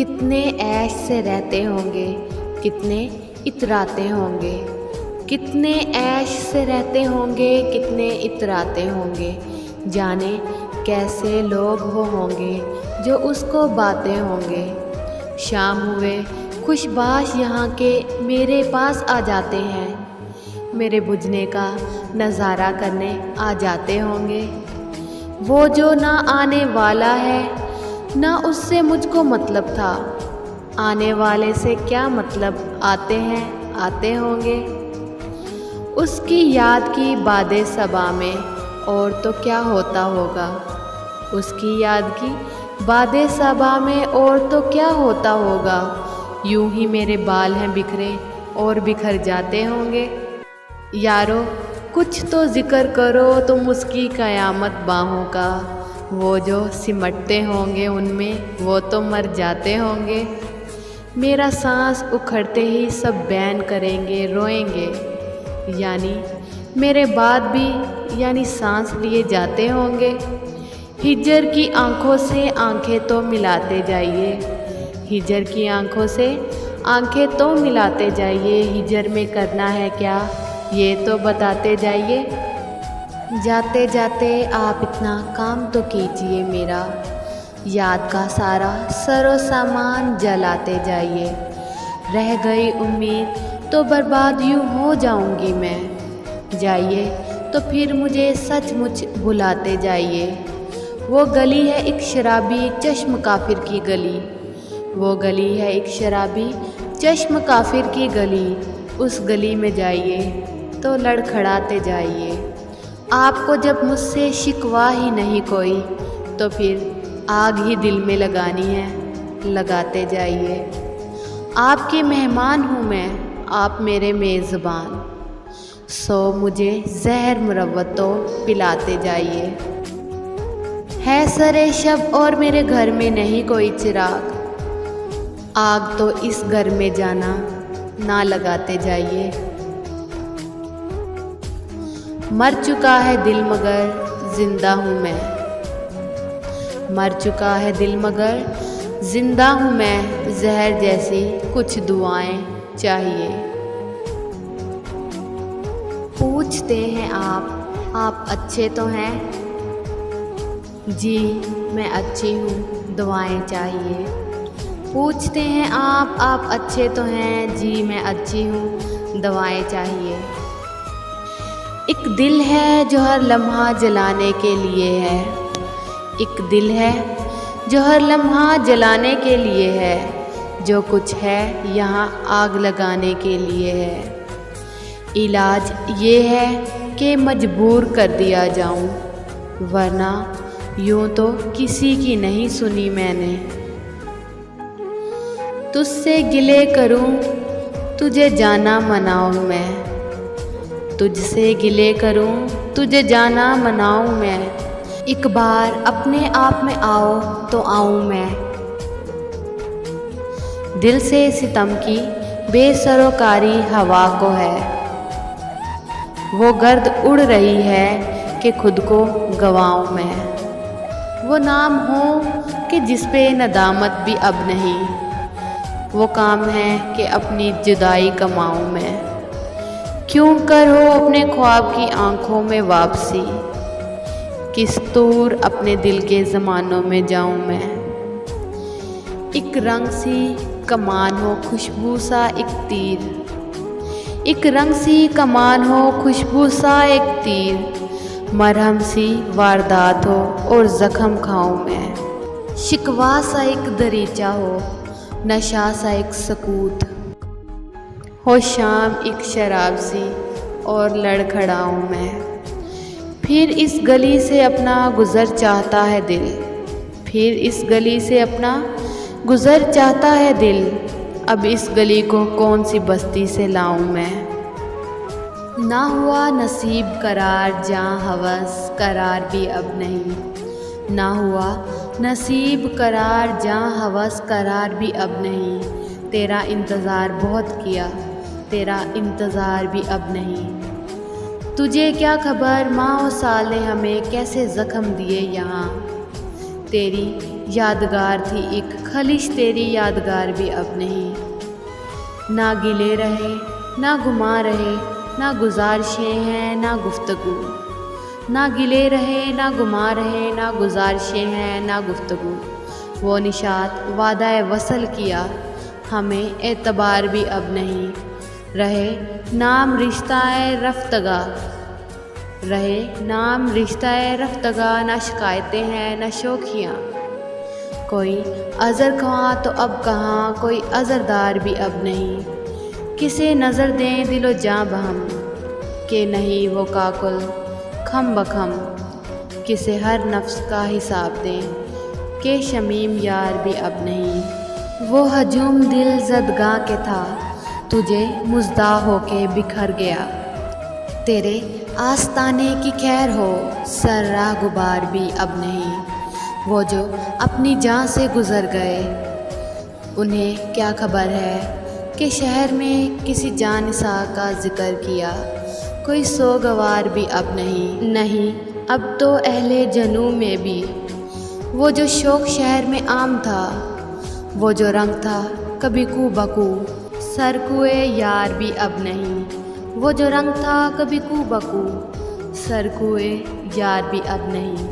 कितने ऐश से रहते होंगे, कितने इतराते होंगे। कितने ऐश से रहते होंगे, कितने इतराते होंगे। जाने कैसे लोग वो होंगे जो उसको बातें होंगे। शाम हुए खुशबाश यहाँ के मेरे पास आ जाते हैं। मेरे बुझने का नज़ारा करने आ जाते होंगे। वो जो ना आने वाला है, ना उससे मुझको मतलब था। आने वाले से क्या मतलब, आते हैं आते होंगे। उसकी याद की बादे सबा में और तो क्या होता होगा। उसकी याद की बादे सबा में और तो क्या होता होगा। यूं ही मेरे बाल हैं बिखरे और बिखर जाते होंगे। यारो कुछ तो जिक्र करो तुम उसकी क़यामत बाहों का। वो जो सिमटते होंगे उनमें वो तो मर जाते होंगे। मेरा सांस उखड़ते ही सब बैन करेंगे, रोएंगे। यानी मेरे बाद भी यानी सांस लिए जाते होंगे। हिजर की आंखों से आंखें तो मिलाते जाइए। हिजर की आंखों से आंखें तो मिलाते जाइए। हिजर में करना है क्या ये तो बताते जाइए। जाते जाते आप इतना काम तो कीजिए मेरा। याद का सारा सरो सामान जलाते जाइए। रह गई उम्मीद तो बर्बाद यूँ हो जाऊंगी मैं। जाइए तो फिर मुझे सचमुच भुलाते जाइए। वो गली है एक शराबी चश्म काफिर की गली। वो गली है एक शराबी चश्म काफिर की गली। उस गली में जाइए तो लड़खड़ाते जाइए। आपको जब मुझसे शिकवा ही नहीं कोई तो फिर आग ही दिल में लगानी है, लगाते जाइए। आपके मेहमान हूँ मैं, आप मेरे मेज़बान। सो मुझे ज़हर मुरव्वत तो पिलाते जाइए। है सरे शब और मेरे घर में नहीं कोई चिराग। आग तो इस घर में जाना ना लगाते जाइए। मर चुका है दिल मगर जिंदा हूँ मैं। मर चुका है दिल मगर जिंदा हूँ मैं। जहर जैसी कुछ दुआएं चाहिए। पूछते हैं आप अच्छे तो हैं। जी मैं अच्छी हूँ, दुआएं चाहिए। पूछते हैं आप अच्छे तो हैं। जी मैं अच्छी हूँ, दवाएं चाहिए। एक दिल है जो हर लम्हा जलाने के लिए है। एक दिल है जो हर लम्हा जलाने के लिए है। जो कुछ है यहाँ आग लगाने के लिए है। इलाज ये है कि मजबूर कर दिया जाऊँ, वरना यूँ तो किसी की नहीं सुनी मैंने। तुझसे गिले करूँ तुझे जाना मनाऊँ मैं। तुझसे गिले करूँ तुझे जाना मनाऊँ मैं। एक बार अपने आप में आओ तो आऊँ मैं। दिल से सितम की बेसरोकारी हवा को है। वो गर्द उड़ रही है कि खुद को गवाऊँ मैं। वो नाम हो कि जिस पे नदामत भी अब नहीं। वो काम है कि अपनी जुदाई कमाऊँ मैं। क्यों कर हो अपने ख्वाब की आँखों में वापसी। किस दूर अपने दिल के ज़मानों में जाऊँ मैं। एक रंग सी कमान हो खुशबू सा एक तीर। एक रंग सी कमान हो खुशबू सा एक तीर। मरहम सी वारदात हो और ज़ख्म खाऊँ मैं। शिकवा सा एक दरीचा हो, नशा सा एक सकूत हो। शाम एक शराब सी और लड़खड़ाऊँ मैं। फिर इस गली से अपना गुज़र चाहता है दिल। फिर इस गली से अपना गुज़र चाहता है दिल। अब इस गली को कौन सी बस्ती से लाऊं मैं। ना हुआ नसीब करार जहाँ हवस करार भी अब नहीं। ना हुआ नसीब करार जहाँ हवस करार भी अब नहीं। तेरा इंतज़ार बहुत किया, तेरा इंतज़ार भी अब नहीं। तुझे क्या खबर माह साल ने हमें कैसे ज़ख्म दिए यहाँ। तेरी यादगार थी एक खलिश, तेरी यादगार भी अब नहीं। ना गिले रहे ना गुमा रहे, ना गुजारिशें हैं ना गुफ्तगू। ना गिले रहे ना गुमा रहे, ना गुजारिशें हैं ना गुफ्तगू। वो निशात वादा वसल किया, हमें एतबार भी अब नहीं। रहे नाम रिश्ता-ए रफ्तगा, रहे नाम रिश्ता-ए रफ्तगा, ना शिकायतें हैं ना शोखियाँ। कोई अज़र ख्वां तो अब कहाँ, कोई अज़रदार भी अब नहीं। किसे नज़र दें दिलो जाँ बहम, के नहीं वो काकुल खम बखम। किसे हर नफ्स का हिसाब दें, के शमीम यार भी अब नहीं। वो हजूम दिल ज़दगां के था, तुझे मुज़दा होके बिखर गया। तेरे आस्ताने की खैर हो, सर्रा गुबार भी अब नहीं। वो जो अपनी जान से गुज़र गए, उन्हें क्या खबर है कि शहर में किसी जानिसा का ज़िक्र किया। कोई सोगवार भी अब नहीं। नहीं अब तो अहले जनू में भी वो जो शौक़ शहर में आम था, वो जो रंग था कभी कू बकू, सरकुए यार भी अब नहीं। वो जो रंग था कभी कू बकू, सरकुए यार भी अब नहीं।